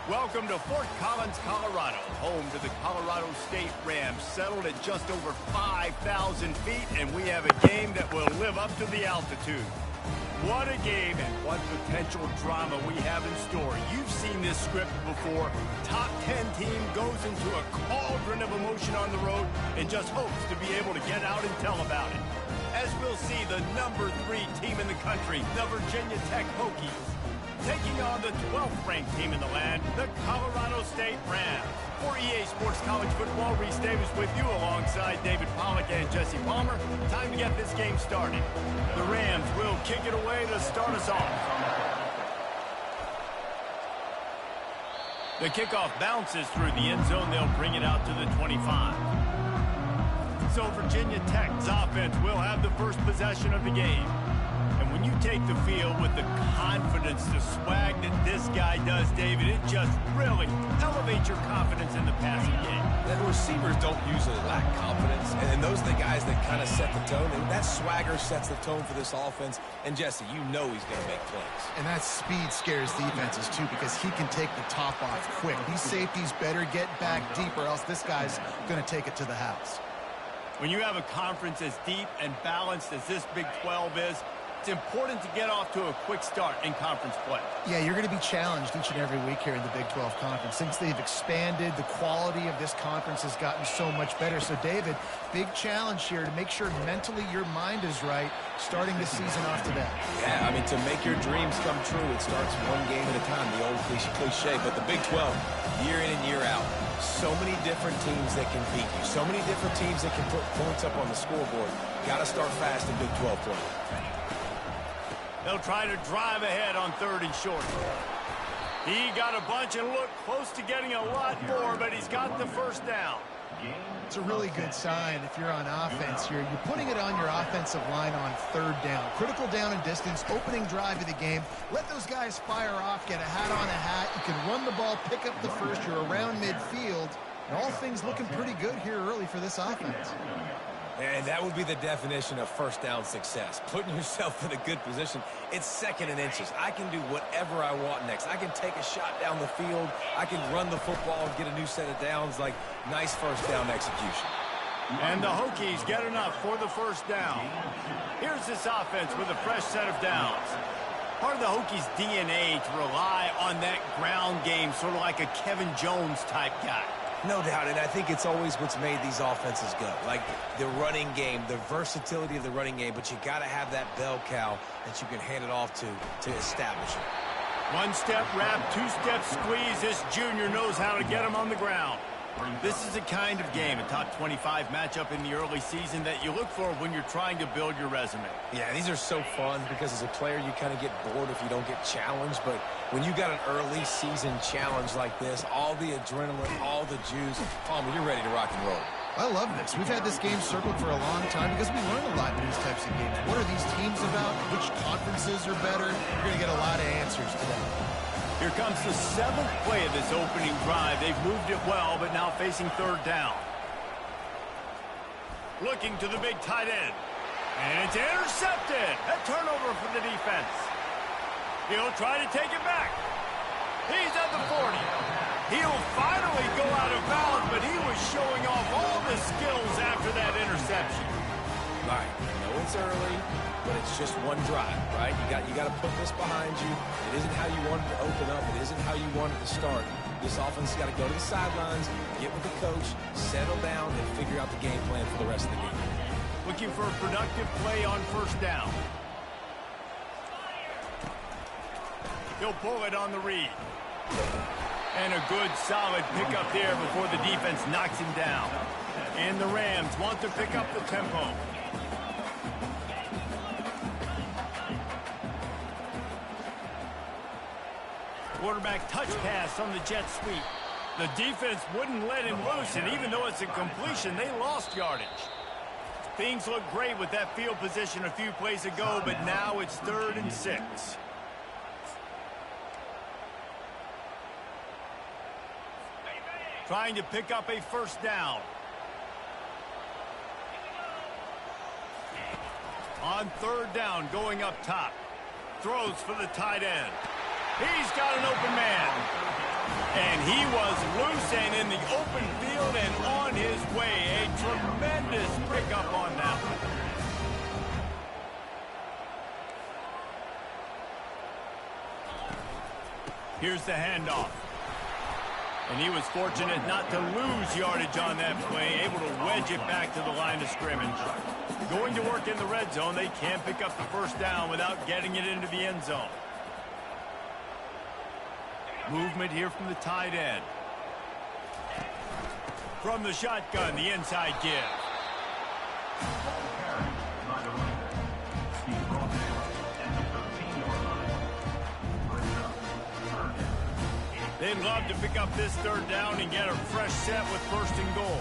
Welcome to Fort Collins, Colorado, home to the Colorado State Rams, settled at just over 5,000 feet, and we have a game that will live up to the altitude. What a game and what potential drama we have in store. You've seen this script before. Top 10 team goes into a cauldron of emotion on the road and just hopes to be able to get out and tell about it. As we'll see, the number 3 team in the country, the Virginia Tech Hokies, taking on the 12th ranked team in the land, the Colorado State Rams. For EA Sports College Football, Reese Davis with you alongside David Pollack and Jesse Palmer. Time to get this game started. The Rams will kick it away to start us off. The kickoff bounces through the end zone. They'll bring it out to the 25. So Virginia Tech's offense will have the first possession of the game. And when you take the field with the confidence, the swag that this guy does, David, it just really elevates your confidence in the passing game. The receivers don't usually lack confidence, and those are the guys that kind of set the tone. And that swagger sets the tone for this offense. And Jesse, you know he's going to make plays. And that speed scares defenses too, because he can take the top off quick. These safeties better get back deep, or else this guy's going to take it to the house. When you have a conference as deep and balanced as this Big 12 is, it's important to get off to a quick start in conference play. Yeah, you're going to be challenged each and every week here in the Big 12 Conference. Since they've expanded, the quality of this conference has gotten so much better. So, David, big challenge here to make sure mentally your mind is right starting the season off today. Yeah, I mean, to make your dreams come true, it starts one game at a time, the old cliche. But the Big 12, year in and year out, so many different teams that can beat you, so many different teams that can put points up on the scoreboard. Got to start fast in Big 12 play. They'll try to drive ahead on 3rd and short. He got a bunch and looked close to getting a lot more, but he's got the first down. It's a really good sign if you're on offense here. You're putting it on your offensive line on 3rd down. Critical down and distance, opening drive of the game. Let those guys fire off, get a hat on a hat. You can run the ball, pick up the first. You're around midfield. And all things looking pretty good here early for this offense. And that would be the definition of first down success. Putting yourself in a good position. It's 2nd and inches. I can do whatever I want next. I can take a shot down the field. I can run the football and get a new set of downs. Like, nice first down execution. And the Hokies get enough for the first down. Here's this offense with a fresh set of downs. Part of the Hokies' DNA to rely on that ground game, sort of like a Kevin Jones type guy. No doubt, and I think it's always what's made these offenses go. Like the running game, the versatility of the running game, but you got to have that bell cow that you can hand it off to establish it. 1-step wrap, 2-step squeeze. This junior knows how to get him on the ground. This is the kind of game, a top 25 matchup in the early season, that you look for when you're trying to build your resume. Yeah, these are so fun because as a player you kind of get bored if you don't get challenged, but when you got an early season challenge like this, all the adrenaline, all the juice, Palmer, you're ready to rock and roll. I love this. We've had this game circled for a long time because we learn a lot in these types of games. What are these teams about? Which conferences are better? You're going to get a lot of answers today. Here comes the 7th play of this opening drive. They've moved it well, but now facing 3rd down. Looking to the big tight end. And it's intercepted. A turnover for the defense. He'll try to take it back. He's at the 40. He'll finally go out of bounds, but he was showing off all the skills after that interception. Right. I know it's early, but it's just one drive, right? You got to put this behind you. It isn't how you wanted to open up. It isn't how you wanted to start. This offense has got to go to the sidelines, get with the coach, settle down, and figure out the game plan for the rest of the game. Looking for a productive play on 1st down. He'll pull it on the read. And a good, solid pickup there before the defense knocks him down. And the Rams want to pick up the tempo. Quarterback touch pass on the jet sweep. The defense wouldn't let him loose, and even though it's a completion, they lost yardage. Things look great with that field position a few plays ago, but now it's 3rd and 6. Trying to pick up a first down. On 3rd down, going up top. Throws for the tight end. He's got an open man. And he was loose and in the open field and on his way. A tremendous pickup on that one. Here's the handoff. And he was fortunate not to lose yardage on that play, able to wedge it back to the line of scrimmage. Going to work in the red zone, they can't pick up the first down without getting it into the end zone. Movement here from the tight end. From the shotgun, the inside give. They'd love to pick up this third down and get a fresh set with first and goal.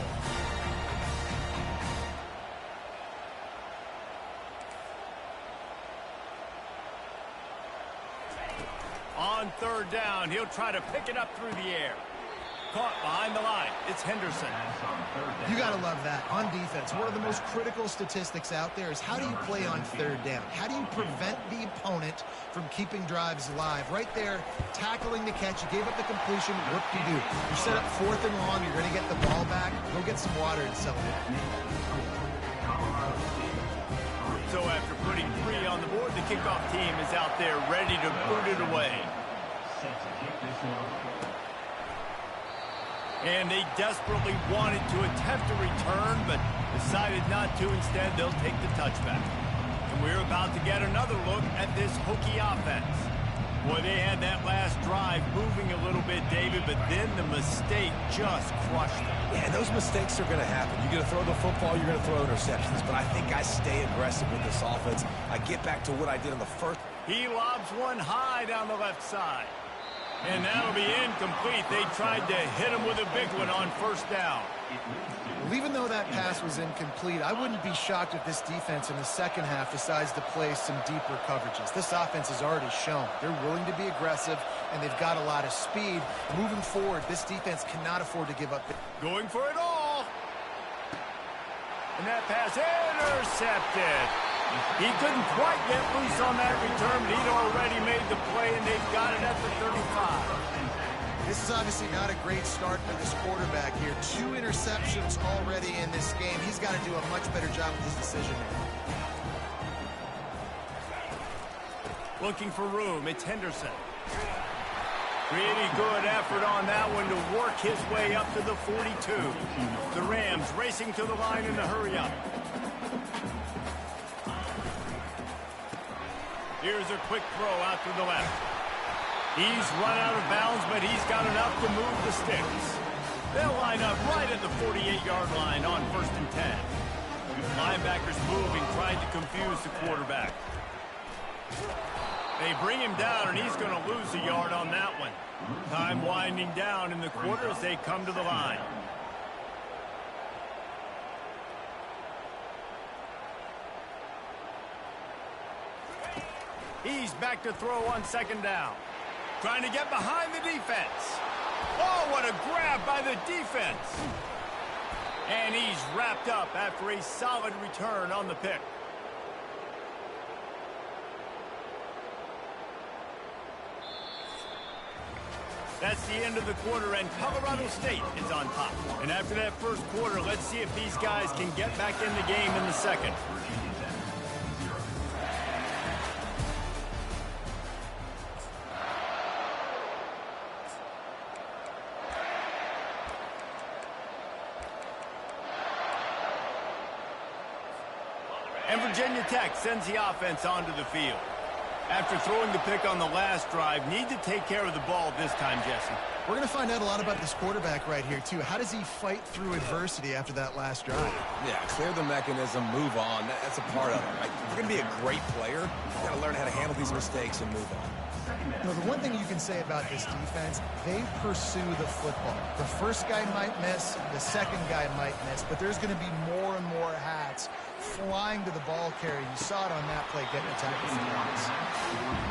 On third down, he'll try to pick it up through the air. Caught behind the line. It's Henderson. You got to love that. On defense, one of the most critical statistics out there is how do you play on third down? How do you prevent the opponent from keeping drives alive? Right there, tackling the catch. You gave up the completion. Whoop-de-doo. You set up fourth and long. You're going to get the ball back. Go get some water and celebrate. So after putting 3 on the board, the kickoff team is out there ready to boot it away. And they desperately wanted to attempt a return, but decided not to. Instead, they'll take the touchback. And we're about to get another look at this Hokie offense. Boy, they had that last drive moving a little bit, David, but then the mistake just crushed them. Yeah, those mistakes are going to happen. You're going to throw the football, you're going to throw interceptions. But I think I stay aggressive with this offense. I get back to what I did in the first. He lobs one high down the left side. And that'll be incomplete. They tried to hit him with a big one on first down. Well, even though that pass was incomplete, I wouldn't be shocked if this defense in the second half decides to play some deeper coverages. This offense has already shown they're willing to be aggressive, and they've got a lot of speed. Moving forward, this defense cannot afford to give up. Going for it all. And that pass intercepted. He couldn't quite get loose on that return, but he'd already made the play, and they've got it at the 35. This is obviously not a great start for this quarterback here. 2 interceptions already in this game. He's got to do a much better job with his decision making. Looking for room, it's Henderson. Pretty good effort on that one to work his way up to the 42. The Rams racing to the line in a hurry-up. Here's a quick throw out to the left. He's run out of bounds, but he's got enough to move the sticks. They'll line up right at the 48-yard line on 1st and 10. Linebackers moving, trying to confuse the quarterback. They bring him down, and he's going to lose a yard on that one. Time winding down in the quarter as they come to the line. He's back to throw on 2nd down. Trying to get behind the defense. Oh, what a grab by the defense. And he's wrapped up after a solid return on the pick. That's the end of the quarter, and Colorado State is on top. And after that first quarter, let's see if these guys can get back in the game in the second. And Virginia Tech sends the offense onto the field. After throwing the pick on the last drive, need to take care of the ball this time, Jesse. We're going to find out a lot about this quarterback right here, too. How does he fight through adversity after that last drive? Yeah, clear the mechanism, move on. That's a part of it, right? If you're going to be a great player, you've got to learn how to handle these mistakes and move on. You know, the one thing you can say about this defense, they pursue the football. The first guy might miss, the second guy might miss, but there's going to be more and more hats flying to the ball carrier. You saw it on that play getting attacked with the guys.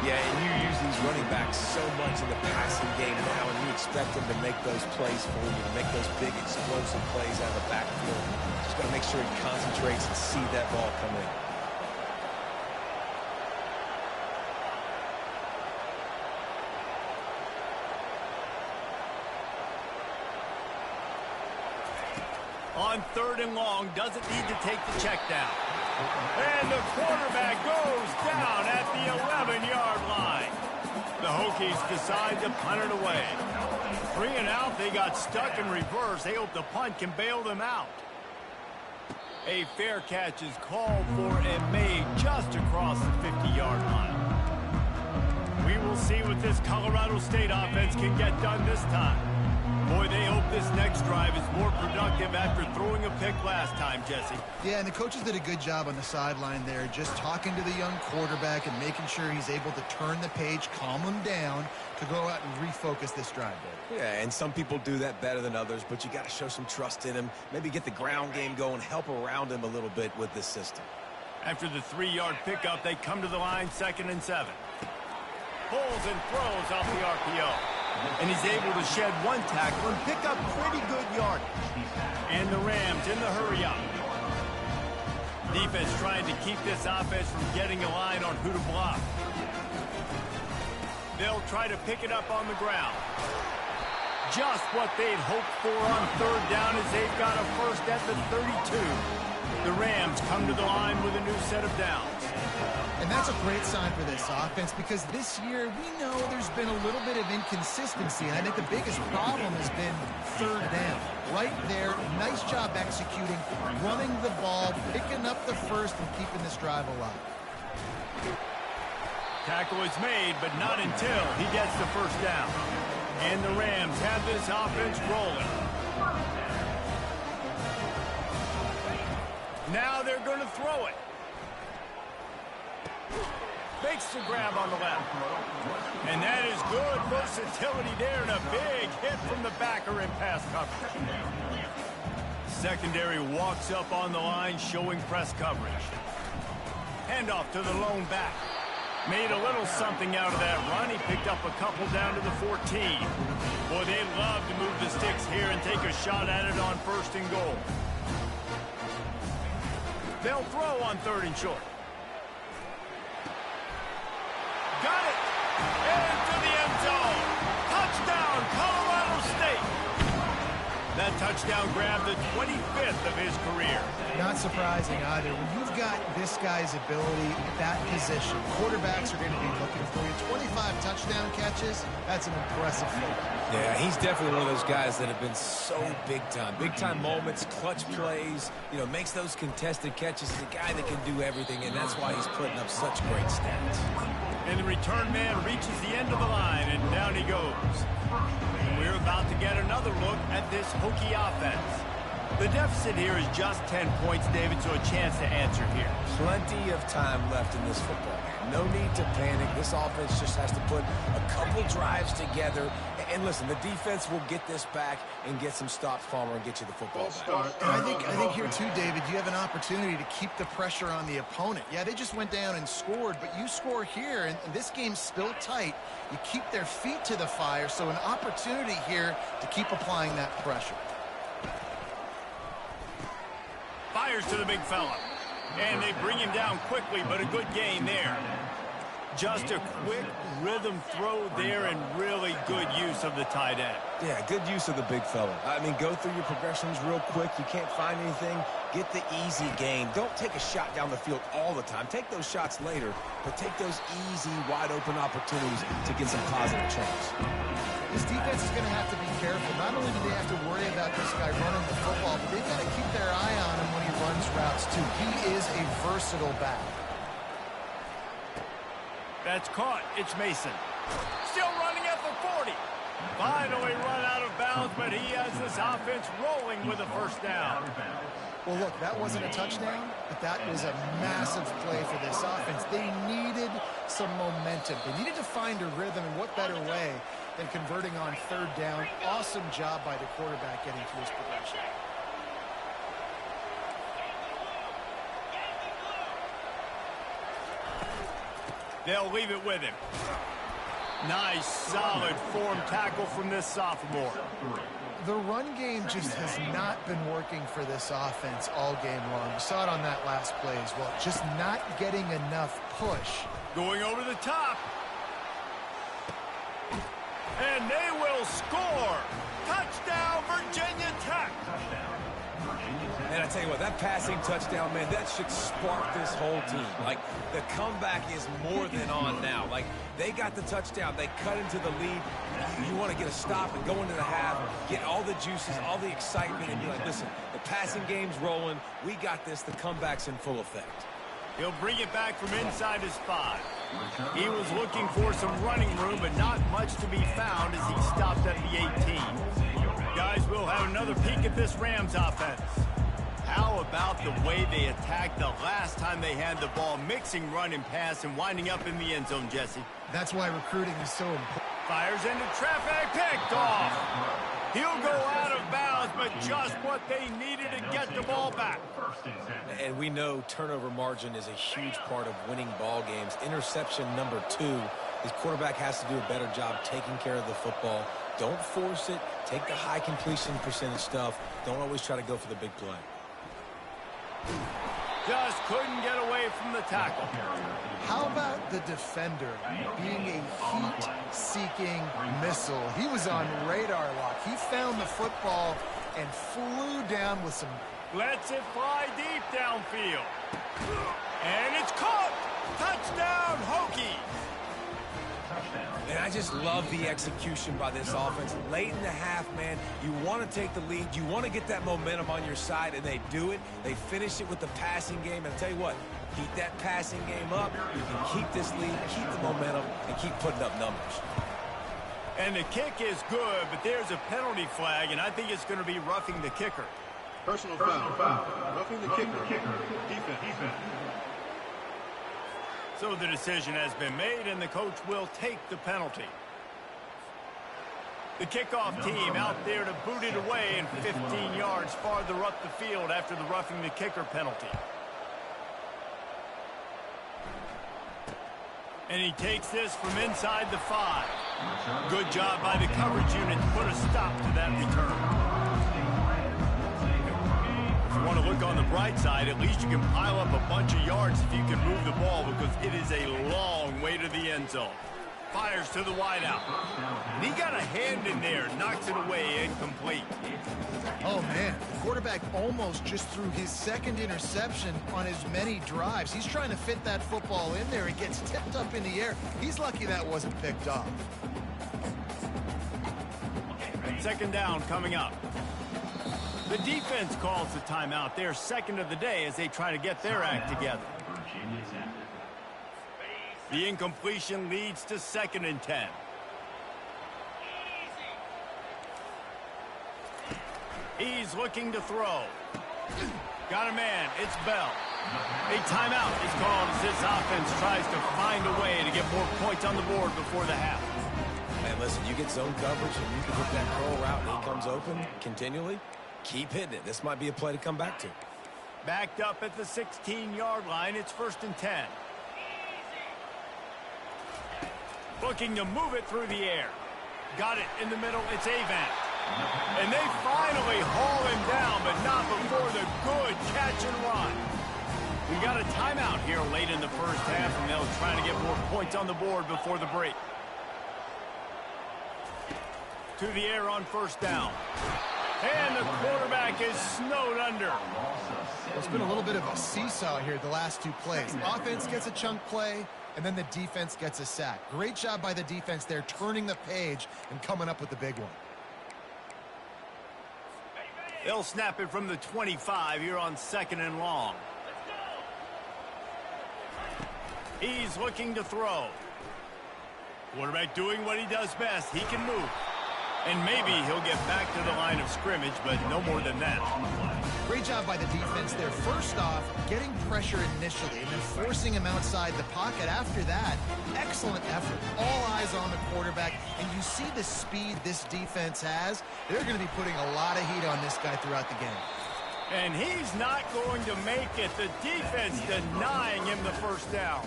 Yeah, and you use these running backs so much in the passing game now, and you expect them to make those plays for you, to make those big explosive plays out of the backfield. Just got to make sure he concentrates and see that ball come in. On 3rd and long, doesn't need to take the check down. And the quarterback goes down at the 11-yard line. The Hokies decide to punt it away. 3 and out, they got stuck in reverse. They hope the punt can bail them out. A fair catch is called for and made just across the 50-yard line. We will see what this Colorado State offense can get done this time. Boy, they hope this next drive is more productive after throwing a pick last time, Jesse. Yeah, and the coaches did a good job on the sideline there, just talking to the young quarterback and making sure he's able to turn the page, calm him down to go out and refocus this drive there. Yeah, and some people do that better than others, but you got to show some trust in him. Maybe get the ground game going, help around him a little bit with this system. After the 3-yard pickup, they come to the line 2nd and 7. Pulls and throws off the RPO. And he's able to shed 1 tackle and pick up pretty good yardage. And the Rams in the hurry-up. Defense trying to keep this offense from getting a line on who to block. They'll try to pick it up on the ground. Just what they'd hoped for on 3rd down as they've got a first at the 32. The Rams come to the line with a new set of downs. And that's a great sign for this offense because this year we know there's been a little bit of inconsistency. And I think the biggest problem has been 3rd down. Right there, nice job executing, running the ball, picking up the first, and keeping this drive alive. Tackle is made, but not until he gets the first down. And the Rams have this offense rolling. Now they're going to throw it. Makes the grab on the left. And that is good versatility there and a big hit from the backer in pass coverage. Secondary walks up on the line showing press coverage. Handoff to the lone back. Made a little something out of that run. He picked up a couple down to the 14. Boy, they love to move the sticks here and take a shot at it on 1st and goal. They'll throw on 3rd and short. Got it! Into the end zone! Touchdown, Colorado State! That touchdown grabbed the 25th of his career. Not surprising either. When you've got this guy's ability at that position, quarterbacks are going to be looking for you. 25 touchdown catches, that's an impressive feat. Yeah, he's definitely one of those guys that have been so big time. Big time moments, clutch plays, you know, makes those contested catches. He's a guy that can do everything, and that's why he's putting up such great stats. And the return man reaches the end of the line, and down he goes. And we're about to get another look at this Hokie offense. The deficit here is just 10 points, David, so a chance to answer here. Plenty of time left in this football game. No need to panic. This offense just has to put a couple drives together. And listen, the defense will get this back and get some stops, Palmer, and get you the football back. And I think here too, David, you have an opportunity to keep the pressure on the opponent. Yeah, they just went down and scored, but you score here, and this game's still tight. You keep their feet to the fire, so an opportunity here to keep applying that pressure. Fires to the big fella. And they bring him down quickly, but a good gain there. Just a quick rhythm throw there and really good use of the tight end. Yeah, good use of the big fella. I mean, go through your progressions real quick. You can't find anything. Get the easy gain. Don't take a shot down the field all the time. Take those shots later, but take those easy, wide-open opportunities to get some positive change. This defense is going to have to be careful. Not only do they have to worry about this guy running the football, but they've got to keep their eye on him when he runs routes, too. He is a versatile back. That's caught. It's Mason. Still running at the 40. Finally run out of bounds, but he has this offense rolling with a first down. Well, look, that wasn't a touchdown, but that was a massive play for this offense. They needed some momentum. They needed to find a rhythm, and what better way than converting on 3rd down. Awesome job by the quarterback getting to his progression. They'll leave it with him. Nice, solid form tackle from this sophomore. The run game just has not been working for this offense all game long. You saw it on that last play as well. Just not getting enough push. Going over the top. And they will score. Touchdown, Virginia Tech. tell you what, that passing touchdown, man, that should spark this whole team. Like, the comeback is more than on now. Like, they got the touchdown. They cut into the lead. You want to get a stop and go into the half, get all the juices, all the excitement, and be like, listen, the passing game's rolling. We got this. The comeback's in full effect. He'll bring it back from inside his 5. He was looking for some running room, but not much to be found as he stopped at the 18. Guys, we'll have another peek at this Rams offense. How about the way they attacked the last time they had the ball, mixing run and pass and winding up in the end zone, Jesse? That's why recruiting is so important. Fires into traffic, picked off. He'll go out of bounds, but just what they needed to get the ball back. And we know turnover margin is a huge part of winning ball games. Interception number 2. His quarterback has to do a better job taking care of the football. Don't force it. Take the high completion percentage stuff. Don't always try to go for the big play. Just couldn't get away from the tackle. How about the defender being a heat-seeking missile? He was on radar lock. He found the football and flew down with some... Lets it fly deep downfield. And it's caught. Touchdown, Hokie. And I just love the execution by this offense. Late in the half, man, you want to take the lead. You want to get that momentum on your side, and they do it. They finish it with the passing game. And I'll tell you what, keep that passing game up. You can keep this lead, keep the momentum, and keep putting up numbers. And the kick is good, but there's a penalty flag, and I think it's going to be roughing the kicker. Personal foul. Roughing the kicker. Defense. So the decision has been made, and the coach will take the penalty. The kickoff team out there to boot it away and 15 yards farther up the field after the roughing the kicker penalty. And he takes this from inside the 5. Good job by the coverage unit to put a stop to that return. If you want to look on the bright side, at least you can pile up a bunch of yards if you can move the ball, because it is a long way to the end zone. Fires to the wideout. And he got a hand in there, knocks it away, incomplete. Oh, man, the quarterback almost just threw his second interception on as many drives. He's trying to fit that football in there. It gets tipped up in the air. He's lucky that wasn't picked off. Second down coming up. The defense calls the timeout. Their second of the day as they try to get their act together. The incompletion leads to 2nd and 10. He's looking to throw. Got a man. It's Bell. A timeout is called as this offense tries to find a way to get more points on the board before the half. Man, listen, you get zone coverage and you can hit that curl route and he comes open continually. Keep hitting it. This might be a play to come back to. Backed up at the 16-yard line. It's 1st and 10. Looking to move it through the air. Got it in the middle. It's Avant. And they finally haul him down, but not before the good catch and run. We got a timeout here late in the first half, and they'll try to get more points on the board before the break. To the air on 1st down. And the quarterback is snowed under. It's been a little bit of a seesaw here the last 2 plays. Offense gets a chunk play, and then the defense gets a sack. Great job by the defense there, turning the page and coming up with the big one. They'll snap it from the 25 here on 2nd and long. He's looking to throw. Quarterback doing what he does best. He can move. And maybe he'll get back to the line of scrimmage, but no more than that. Great job by the defense there. First off, getting pressure initially and then forcing him outside the pocket. After that, excellent effort. All eyes on the quarterback, and you see the speed this defense has. They're going to be putting a lot of heat on this guy throughout the game. And he's not going to make it. The defense denying him the 1st down.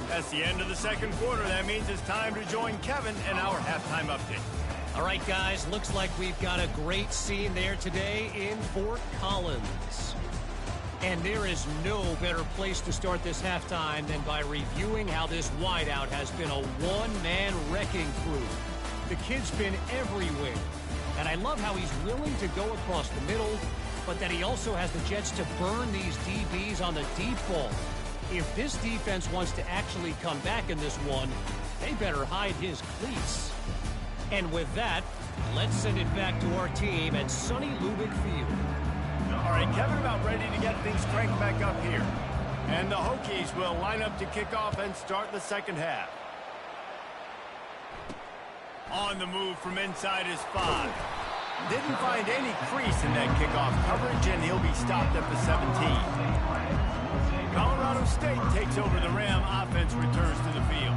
That's the end of the 2nd quarter. That means it's time to join Kevin in our halftime update. All right, guys, looks like we've got a great scene there today in Fort Collins. And there is no better place to start this halftime than by reviewing how this wideout has been a one-man wrecking crew. The kid's been everywhere, and I love how he's willing to go across the middle, but that he also has the Jets to burn these DBs on the deep ball. If this defense wants to actually come back in this one, they better hide his cleats. And with that, let's send it back to our team at sunny Lubick Field. All right, Kevin, about ready to get things cranked back up here. And the Hokies will line up to kick off and start the second half. On the move from inside his 5. Didn't find any crease in that kickoff coverage, and he'll be stopped at the 17. Colorado State takes over the Ram. Offense returns to the field.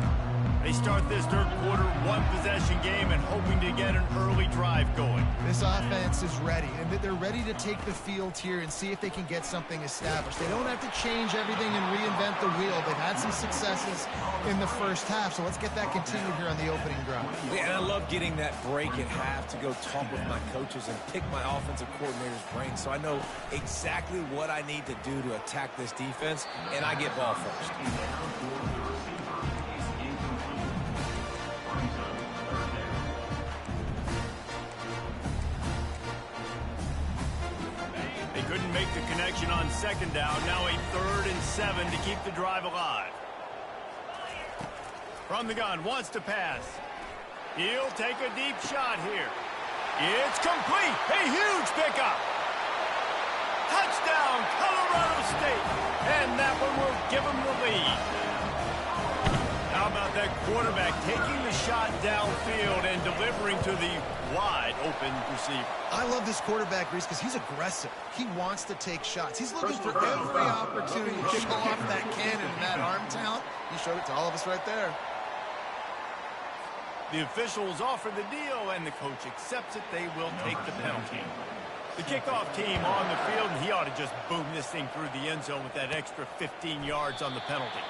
They start this third quarter one-possession game and hoping to get an early drive going. This offense is ready, and they're ready to take the field here and see if they can get something established. They don't have to change everything and reinvent the wheel. They've had some successes in the first half, so let's get that continued here on the opening drive. Yeah, and I love getting that break at half to go talk with my coaches and pick my offensive coordinator's brain so I know exactly what I need to do to attack this defense, and I get ball first. Couldn't make the connection on second down. Now a 3rd and 7 to keep the drive alive. From the gun, wants to pass. He'll take a deep shot here. It's complete. A huge pickup. Touchdown, Colorado State. And that one will give them the lead. How about that quarterback taking the shot downfield and delivering to the wide open receiver? I love this quarterback, Reese, because he's aggressive. He wants to take shots. He's looking for every opportunity to show off that cannon and that arm talent. He showed it to all of us right there. The officials offer the deal, and the coach accepts it. They will take the penalty. The kickoff team on the field, and he ought to just boom this thing through the end zone with that extra 15 yards on the penalty.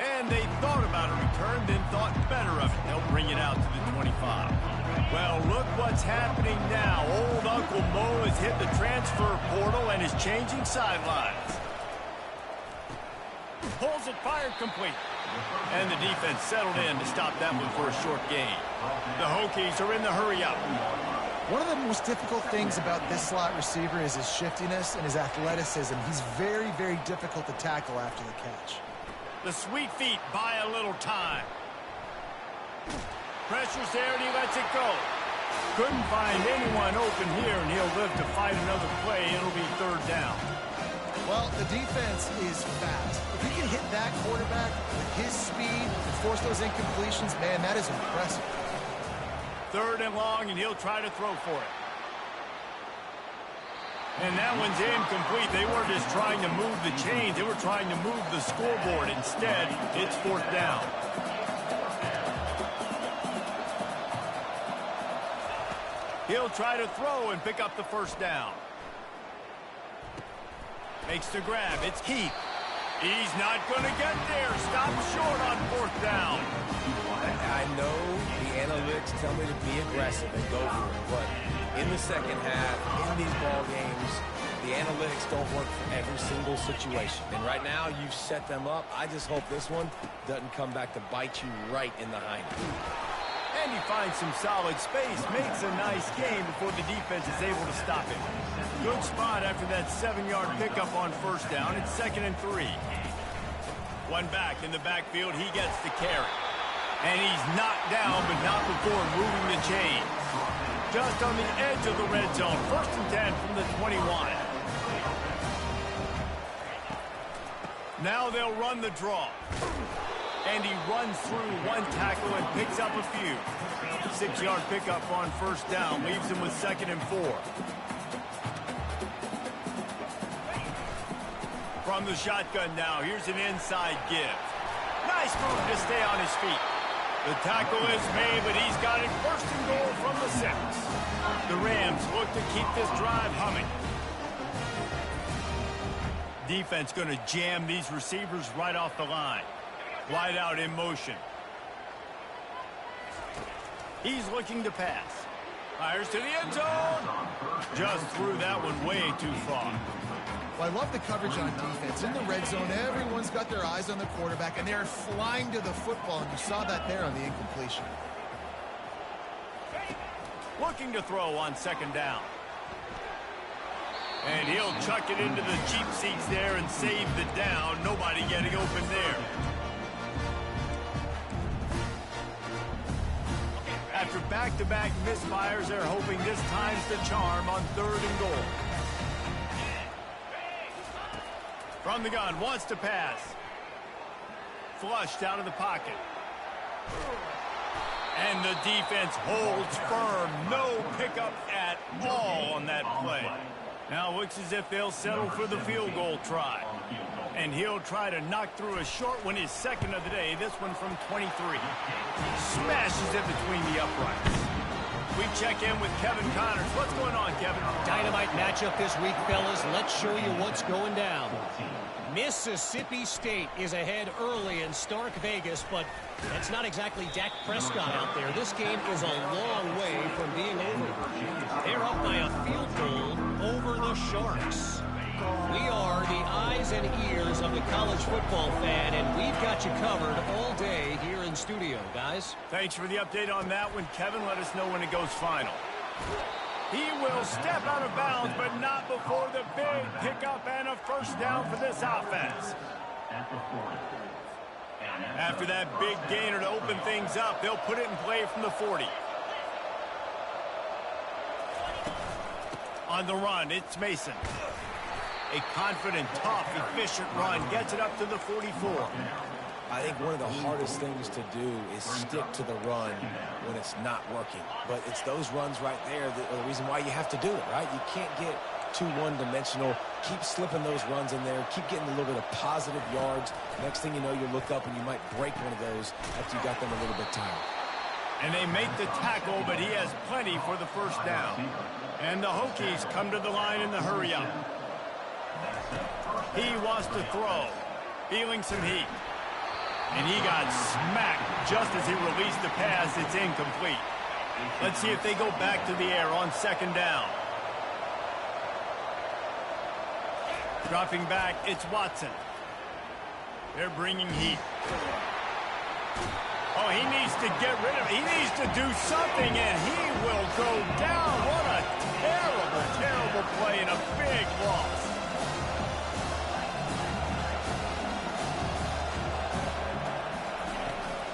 And they thought about a return, then thought better of it. They'll bring it out to the 25. Well, look what's happening now. Old Uncle Mo has hit the transfer portal and is changing sidelines. Pulls it, fired complete. And the defense settled in to stop that one for a short gain. The Hokies are in the hurry-up. One of the most difficult things about this slot receiver is his shiftiness and his athleticism. He's very, very difficult to tackle after the catch. The sweet feet buy a little time. Pressure's there, and he lets it go. Couldn't find anyone open here, and he'll live to fight another play. It'll be 3rd down. Well, the defense is fast. If he can hit that quarterback with his speed and force those incompletions, man, that is impressive. 3rd and long, and he'll try to throw for it. And that one's incomplete. They weren't just trying to move the chains. They were trying to move the scoreboard. Instead, it's 4th down. He'll try to throw and pick up the 1st down. Makes the grab. It's Keith. He's not going to get there. Stop short on 4th down. I know the analytics tell me to be aggressive and go for it, but in the second half, in these ball games, the analytics don't work for every single situation. And right now, you've set them up. I just hope this one doesn't come back to bite you right in the hind. And he finds some solid space, makes a nice game before the defense is able to stop him. Good spot after that 7-yard pickup on 1st down. It's 2nd and 3. One back in the backfield. He gets the carry. And he's knocked down, but not before moving the chains. Just on the edge of the red zone. 1st and 10 from the 21. Now they'll run the draw. And he runs through one tackle and picks up a few. 6-yard pickup on 1st down. Leaves him with 2nd and 4. From the shotgun now. Here's an inside give. Nice move to stay on his feet. The tackle is made, but he's got it 1st and goal from the 6. The Rams look to keep this drive humming. Defense going to jam these receivers right off the line. Wide out in motion. He's looking to pass. Fires to the end zone. Just threw that one way too far. Well, I love the coverage on defense. In the red zone, everyone's got their eyes on the quarterback, and they're flying to the football, and you saw that there on the incompletion. Looking to throw on 2nd down. And he'll chuck it into the cheap seats there and save the down. Nobody getting open there. After back-to-back misfires, they're hoping this time's the charm on 3rd and goal. From the gun, wants to pass. Flushed out of the pocket. And the defense holds firm. No pickup at all on that play. Now it looks as if they'll settle for the field goal try. And he'll try to knock through a short one, his second of the day. This one from 23. Smashes it between the uprights. We check in with Kevin Connors. What's going on, Kevin? Dynamite matchup this week, fellas. Let's show you what's going down. Mississippi State is ahead early in Stark Vegas, but that's not exactly Dak Prescott out there. This game is a long way from being over. They're up by a field goal over the Sharks. We are the eyes and ears of the college football fan, and we've got you covered all day here in studio, guys. Thanks for the update on that one, Kevin. Let us know when it goes final. He will step out of bounds, but not before the big pickup and a first down for this offense. After that big gainer to open things up, they'll put it in play from the 40. On the run, it's Mason. A confident, tough, efficient run gets it up to the 44. I think one of the hardest things to do is stick to the run when it's not working. But it's those runs right there that are the reason why you have to do it, right? You can't get too one-dimensional. Keep slipping those runs in there. Keep getting a little bit of positive yards. Next thing you know, you look up and you might break one of those after you got them a little bit tired. And they make the tackle, but he has plenty for the first down. And the Hokies come to the line in the hurry-up. He wants to throw. Feeling some heat. And he got smacked just as he released the pass. It's incomplete. Let's see if they go back to the air on second down. Dropping back, it's Watson. They're bringing heat. Oh, he needs to get rid of it. He needs to do something, and he will go down. What a terrible, terrible play and a big loss.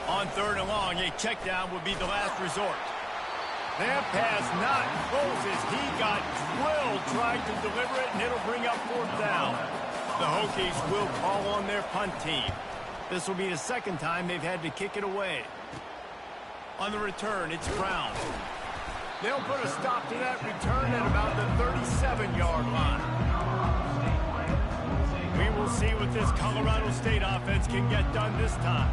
On 3rd and long, a check down would be the last resort. That pass not close as he got drilled trying to deliver it, and it'll bring up 4th down. The Hokies will call on their punt team. This will be the second time they've had to kick it away. On the return, it's Brown. They'll put a stop to that return at about the 37-yard line. We will see what this Colorado State offense can get done this time.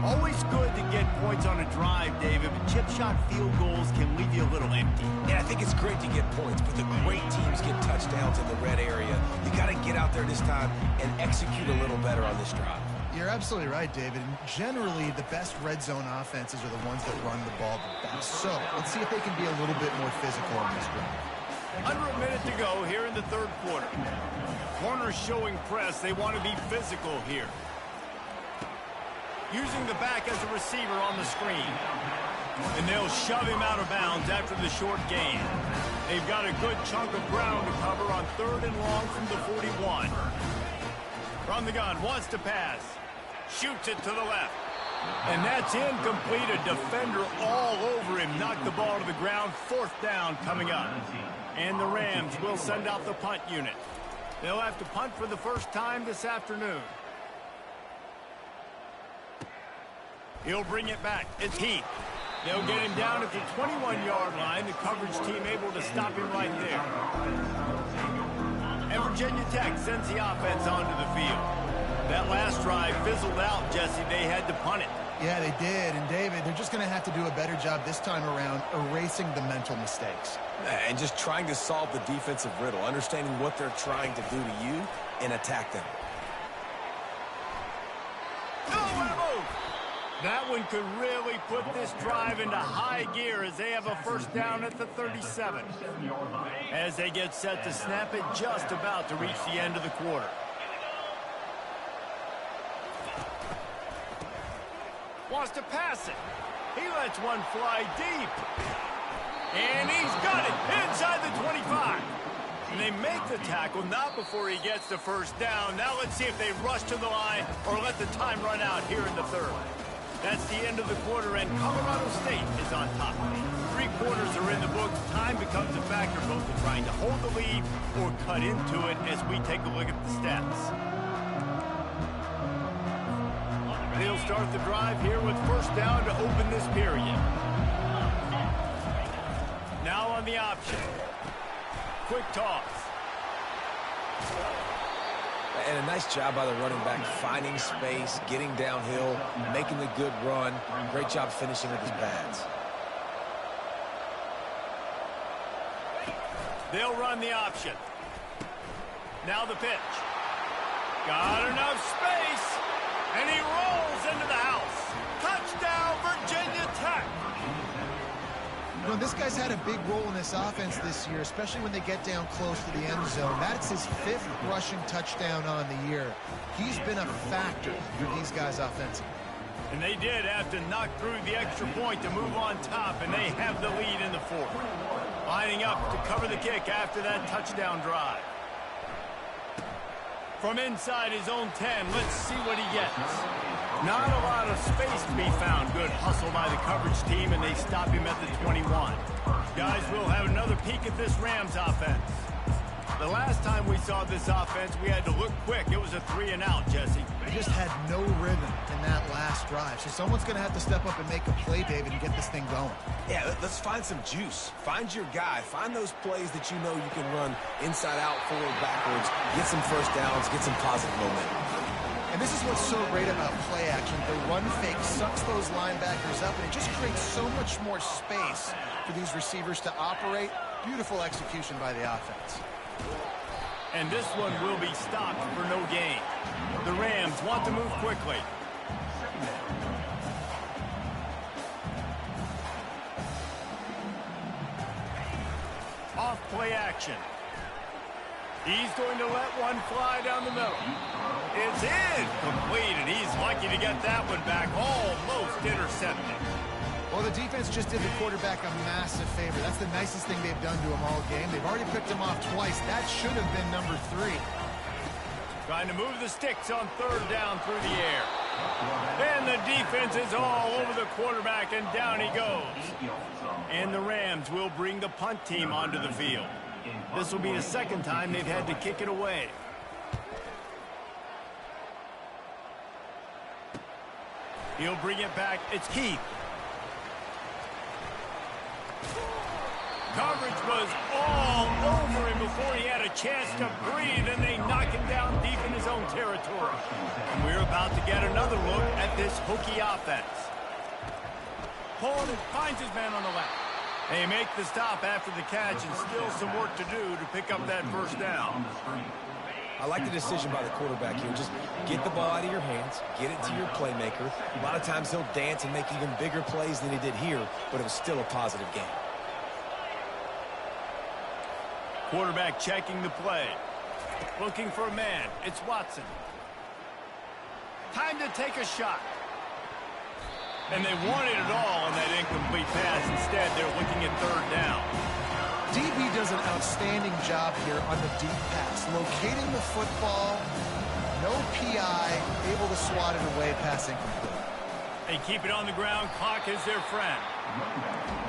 Always good to get points on a drive, David, but chip shot field goals can leave you a little empty. Yeah, I think it's great to get points, but the great teams get touchdowns in the red area. You got to get out there this time and execute a little better on this drive. You're absolutely right, David. And generally, the best red zone offenses are the ones that run the ball the best. So let's see if they can be a little bit more physical on this drive. Under a minute to go here in the 3rd quarter. Corners showing press. They want to be physical here. Using the back as a receiver on the screen. And they'll shove him out of bounds after the short gain. They've got a good chunk of ground to cover on 3rd and long from the 41. From the gun, wants to pass. Shoots it to the left. And that's incomplete. A defender all over him. Knocked the ball to the ground. 4th down coming up. And the Rams will send out the punt unit. They'll have to punt for the first time this afternoon. He'll bring it back. It's Heath. They'll get him down at the 21-yard line. The coverage team able to stop him right there. And Virginia Tech sends the offense onto the field. That last drive fizzled out, Jesse. They had to punt it. Yeah, they did. And, David, they're just going to have to do a better job this time around erasing the mental mistakes. And just trying to solve the defensive riddle, understanding what they're trying to do to you and attack them. That one could really put this drive into high gear as they have a first down at the 37. As they get set to snap it, just about to reach the end of the quarter. Wants to pass it. He lets one fly deep. And he's got it inside the 25. And they make the tackle, not before he gets the first down. Now let's see if they rush to the line or let the time run out here in the third. That's the end of the quarter, and Colorado State is on top. 3 quarters are in the books. Time becomes a factor both in trying to hold the lead or cut into it as we take a look at the stats. They'll start the drive here with first down to open this period. Now on the option. Quick toss. And a nice job by the running back, finding space, getting downhill, making the good run. Great job finishing with his pads. They'll run the option. Now the pitch. Got enough space, and he rolls into the house. Touchdown, Virginia Tech. You know, this guy's had a big role in this offense this year, especially when they get down close to the end zone. That's his 5th rushing touchdown on the year. He's been a factor for these guys offensively. And they did have to knock through the extra point to move on top, and they have the lead in the 4th. Lining up to cover the kick after that touchdown drive. From inside his own 10, let's see what he gets. Not a lot of space to be found. Good hustle by the coverage team, and they stop him at the 21. Guys, we'll have another peek at this Rams offense. The last time we saw this offense, we had to look quick. It was a 3-and-out, Jesse. They just had no rhythm in that last drive. So someone's going to have to step up and make a play, David, and get this thing going. Yeah, let's find some juice. Find your guy. Find those plays that you know you can run inside out, forward, backwards. Get some first downs. Get some positive momentum. And this is what's so great about play action. The run fake sucks those linebackers up, and it just creates so much more space for these receivers to operate. Beautiful execution by the offense. And this one will be stopped for no gain. The Rams want to move quickly. Off play action. He's going to let one fly down the middle. It's incomplete, and he's lucky to get that one back, almost intercepted. Well, the defense just did the quarterback a massive favor. That's the nicest thing they've done to him all game. They've already picked him off twice. That should have been number 3. Trying to move the sticks on 3rd down through the air. And the defense is all over the quarterback, and down he goes. And the Rams will bring the punt team onto the field. This will be the 2nd time they've had to kick it away. He'll bring it back. It's Keith. Coverage was all over him before he had a chance to breathe, and they knock him down deep in his own territory. And we're about to get another look at this Hokie offense. Holden finds his man on the left. They make the stop after the catch, and still some work to do to pick up that first down. I like the decision by the quarterback here. Just get the ball out of your hands, get it to your playmaker. A lot of times he'll dance and make even bigger plays than he did here, but it was still a positive game. Quarterback checking the play. Looking for a man. It's Watson. Time to take a shot. And they wanted it all on that incomplete pass. Instead, they're looking at 3rd down. DB does an outstanding job here on the deep pass. Locating the football, no PI, able to swat it away, pass incomplete. They keep it on the ground. Clock is their friend.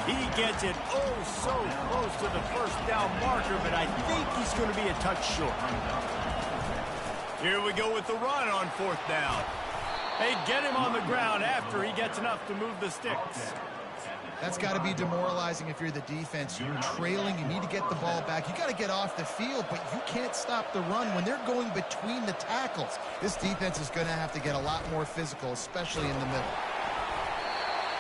He gets it oh so close to the first down marker, but I think he's going to be a touch short. Here we go with the run on 4th down. They get him on the ground after he gets enough to move the sticks. That's got to be demoralizing if you're the defense. You're trailing. You need to get the ball back. You got to get off the field, but you can't stop the run when they're going between the tackles. This defense is going to have to get a lot more physical, especially in the middle.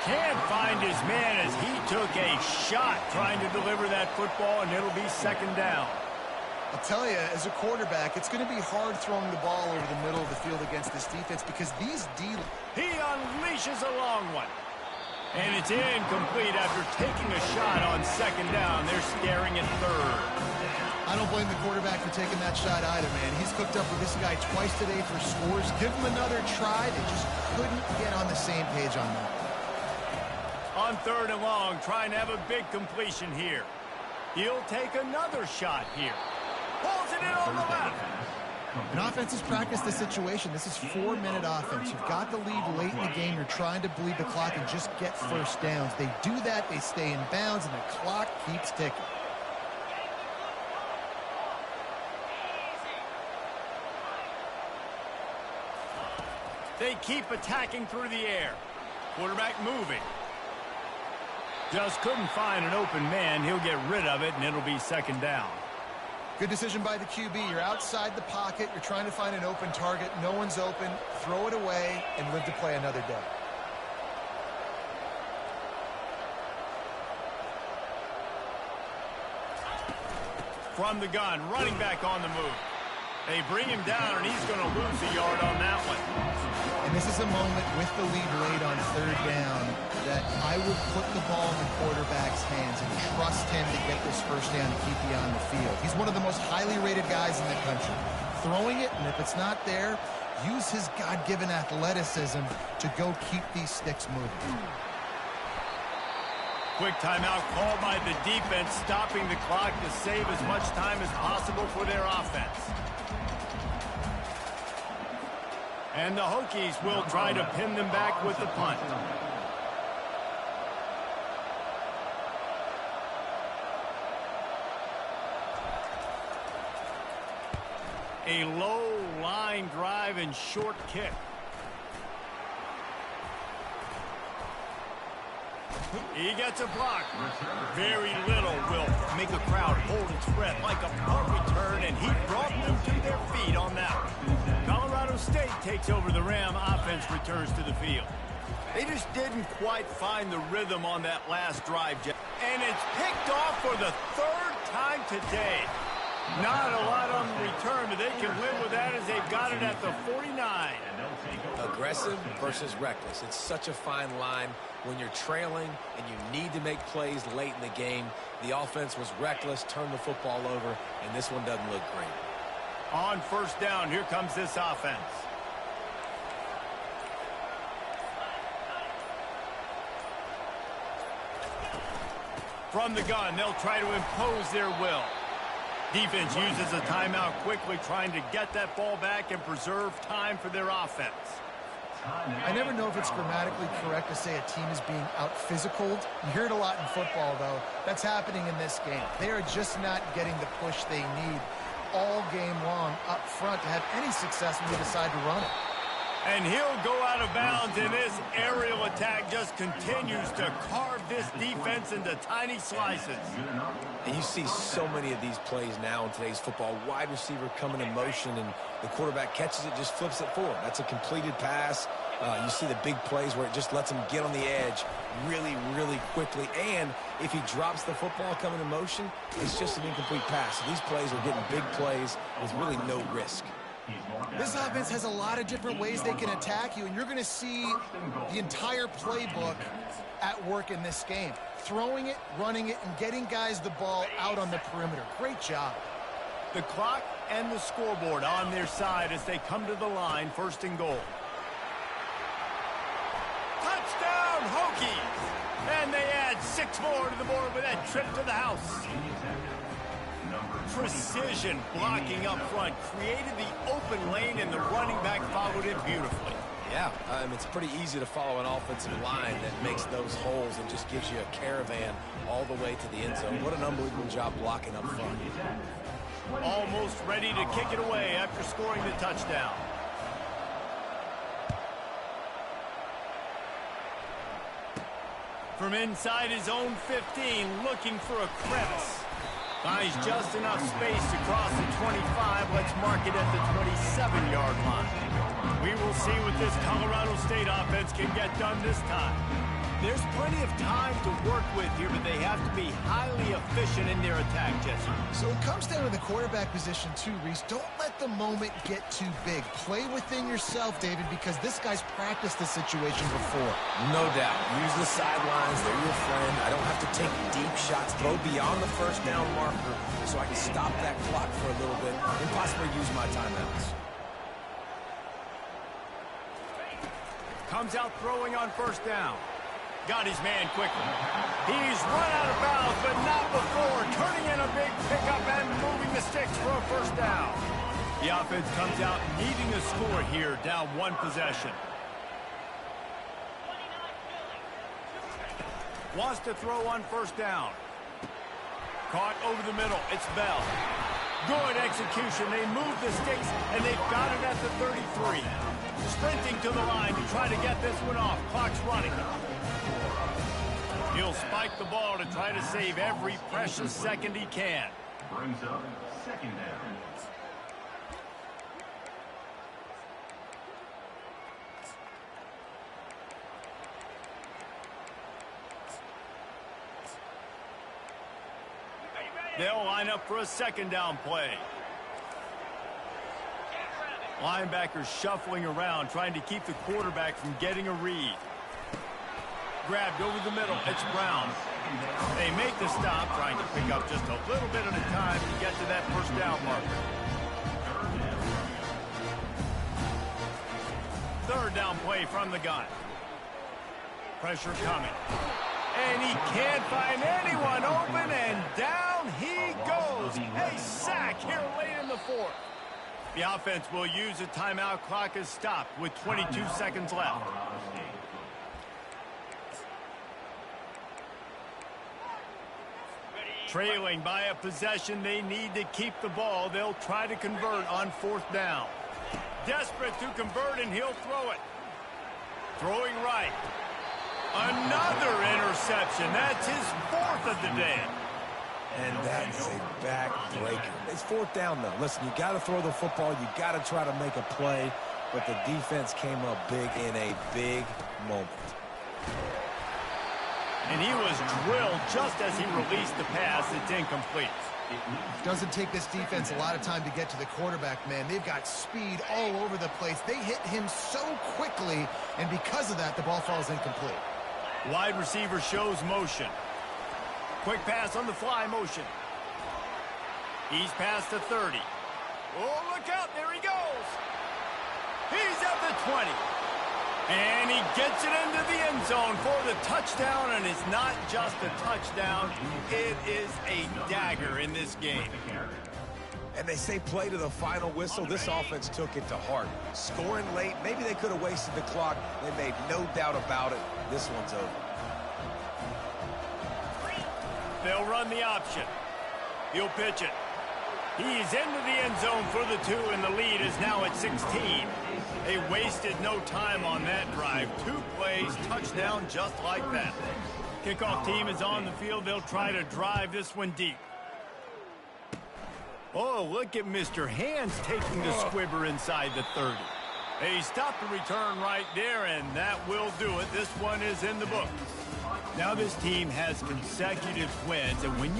Can't find his man as he took a shot trying to deliver that football, and it'll be 2nd down. I'll tell you, as a quarterback, it's going to be hard throwing the ball over the middle of the field against this defense because these He unleashes a long one. And it's incomplete after taking a shot on 2nd down. They're staring at 3rd. I don't blame the quarterback for taking that shot either, man. He's cooked up with this guy twice today for scores. Give him another try. They just couldn't get on the same page on that. On 3rd and long, trying to have a big completion here. He'll take another shot here. Pulls it in on the left. An offense has practiced the situation. This is 4-minute offense. You've got the lead late in the game. You're trying to bleed the clock and just get first downs. They do that, they stay in bounds, and the clock keeps ticking. They keep attacking through the air. Quarterback moving. Just couldn't find an open man. He'll get rid of it, and it'll be second down. Good decision by the QB. You're outside the pocket. You're trying to find an open target. No one's open. Throw it away and live to play another day. From the gun, running back on the move. They bring him down, and he's going to lose a yard on that one. And this is a moment with the lead late on third down that I would put the ball in the quarterback's hands and trust him to get this first down and keep you on the field. He's one of the most highly rated guys in the country. Throwing it, and if it's not there, use his God-given athleticism to go keep these sticks moving. Quick timeout called by the defense, stopping the clock to save as much time as possible for their offense. And the Hokies will try to pin them back with the punt. A low line drive and short kick. He gets a block. Very little will make a crowd hold its breath like a punt return, and he brought them to their feet on that one. Colorado State takes over the Ram. Offense returns to the field. They just didn't quite find the rhythm on that last drive, Jeff. And it's picked off for the third time today. Not a lot on the return, but they can live with that as they've got it at the 49. Aggressive versus reckless. It's such a fine line when you're trailing and you need to make plays late in the game. The offense was reckless, turned the football over, and this one doesn't look great. On first down, here comes this offense. From the gun, they'll try to impose their will. Defense uses a timeout quickly, trying to get that ball back and preserve time for their offense. I never know if it's grammatically correct to say a team is being out-physicaled. You hear it a lot in football, though. That's happening in this game. They are just not getting the push they need all game long up front to have any success when they decide to run it. And he'll go out of bounds, and this aerial attack just continues to carve this defense into tiny slices. And you see so many of these plays now in today's football. Wide receiver coming in motion, and the quarterback catches it, just flips it forward. That's a completed pass. You see the big plays where it just lets him get on the edge really, really quickly. And if he drops the football coming in motion, it's just an incomplete pass. So these plays are getting big plays with really no risk. This offense has a lot of different ways they can attack you, and you're going to see the entire playbook at work in this game. Throwing it, running it, and getting guys the ball out on the perimeter. Great job. The clock and the scoreboard on their side as they come to the line, first and goal. Touchdown, Hokies! And they add 6 more to the board with that trip to the house. Precision blocking up front created the open lane, and the running back followed it beautifully. Yeah, it's pretty easy to follow an offensive line that makes those holes and just gives you a caravan all the way to the end zone. What an unbelievable job blocking up front. Almost ready to kick it away after scoring the touchdown. From inside his own 15, looking for a crevice. Finds just enough space to cross the 25. Let's mark it at the 27-yard line. We will see what this Colorado State offense can get done this time. There's plenty of time to work with here, but they have to be highly efficient in their attack, Jesse. So it comes down to the quarterback position too, Reese. Don't let the moment get too big. Play within yourself, David, because this guy's practiced this situation before. No doubt. Use the sidelines. They're your friend. I don't have to take deep shots. Throw beyond the first down marker so I can stop that clock for a little bit and possibly use my timeouts. Comes out throwing on first down. Got his man quickly. He's run out of bounds, but not before. Turning in a big pickup and moving the sticks for a first The offense comes out needing a score here, down one possession. Wants to throw on first down. Caught over the middle. It's Bell. Good execution. They move the sticks, and they've got it at the 33. Sprinting to the line to try to get this one off. Clock's running. He'll spike the ball to try to save every precious second he can. Brings up second down. They'll line up for a second down play. Linebackers shuffling around, trying to keep the quarterback from getting a read. Grabbed over the middle. It's Brown. They make the stop, trying to pick up just a little bit at a time to get to that first down marker. Third down play from the gun. Pressure coming. And he can't find anyone open, and down he goes. A sack here late in the fourth. The offense will use a timeout. Clock is stopped with 22 seconds left. Trailing by a possession, they need to keep the ball. They'll try to convert on fourth down. Desperate to convert, and he'll throw it. Throwing right. Another interception. That's his fourth of the day. And that's a back-breaker. It's fourth down, though. Listen, you got to throw the football. You got to try to make a play. But the defense came up big in a big moment. And he was drilled just as he released the pass. It's incomplete. Doesn't take this defense a lot of time to get to the quarterback, man. They've got speed all over the place. They hit him so quickly, and because of that, the ball falls incomplete. Wide receiver shows motion. Quick pass on the fly motion. He's past the 30. Oh, look out. There he goes. He's at the 20. And he gets it into the end zone for the touchdown, and it's not just a touchdown. It is a dagger in this game. And they say play to the final whistle. This offense took it to heart. Scoring late, maybe they could have wasted the clock. They made no doubt about it. This one's over. They'll run the option. He'll pitch it. He's into the end zone for the 2, and the lead is now at 16. They wasted no time on that drive. 2 plays, touchdown just like that. Kickoff team is on the field. They'll try to drive this one deep. Oh, look at Mr. Hands taking the squibber inside the 30. They stopped the return right there, and that will do it. This one is in the book. Now this team has consecutive wins, and when you